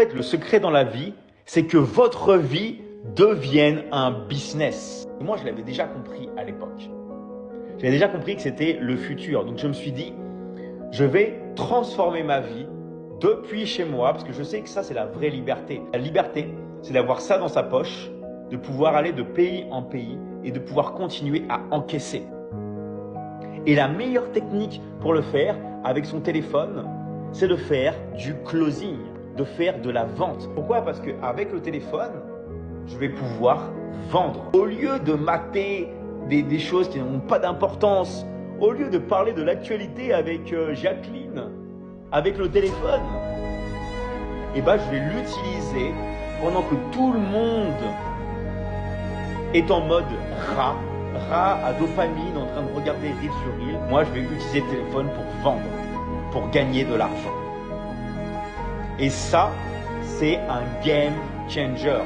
En fait, le secret dans la vie, c'est que votre vie devienne un business. Moi, je l'avais déjà compris à l'époque. J'avais déjà compris que c'était le futur. Donc, je me suis dit, je vais transformer ma vie depuis chez moi, parce que je sais que ça, c'est la vraie liberté. La liberté, c'est d'avoir ça dans sa poche, de pouvoir aller de pays en pays et de pouvoir continuer à encaisser. Et la meilleure technique pour le faire avec son téléphone, c'est de faire du closing, de faire de la vente. Pourquoi? Parce qu'avec le téléphone, je vais pouvoir vendre. Au lieu de mater des choses qui n'ont pas d'importance, au lieu de parler de l'actualité avec Jacqueline, avec le téléphone, eh ben, je vais l'utiliser pendant que tout le monde est en mode rat à dopamine, en train de regarder reel sur reel. Moi, je vais utiliser le téléphone pour vendre, pour gagner de l'argent. Et ça, c'est un game changer.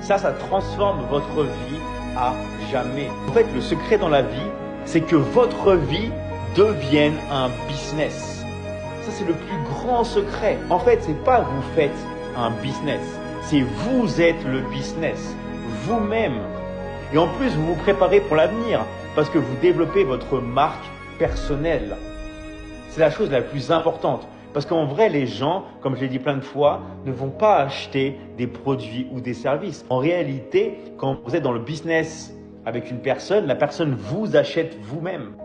Ça transforme votre vie à jamais. En fait, le secret dans la vie, c'est que votre vie devienne un business. Ça, c'est le plus grand secret. En fait, c'est pas vous faites un business, c'est vous êtes le business, vous-même. Et en plus, vous vous préparez pour l'avenir parce que vous développez votre marque personnelle. C'est la chose la plus importante. Parce qu'en vrai, les gens, comme je l'ai dit plein de fois, ne vont pas acheter des produits ou des services. En réalité, quand vous êtes dans le business avec une personne, la personne vous achète vous-même.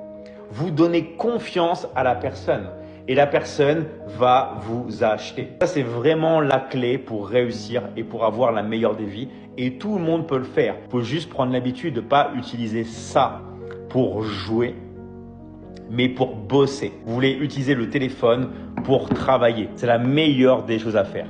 Vous donnez confiance à la personne et la personne va vous acheter. Ça, c'est vraiment la clé pour réussir et pour avoir la meilleure des vies. Et tout le monde peut le faire. Il faut juste prendre l'habitude de ne pas utiliser ça pour jouer, mais pour bosser. Vous voulez utiliser le téléphone pour travailler. C'est la meilleure des choses à faire.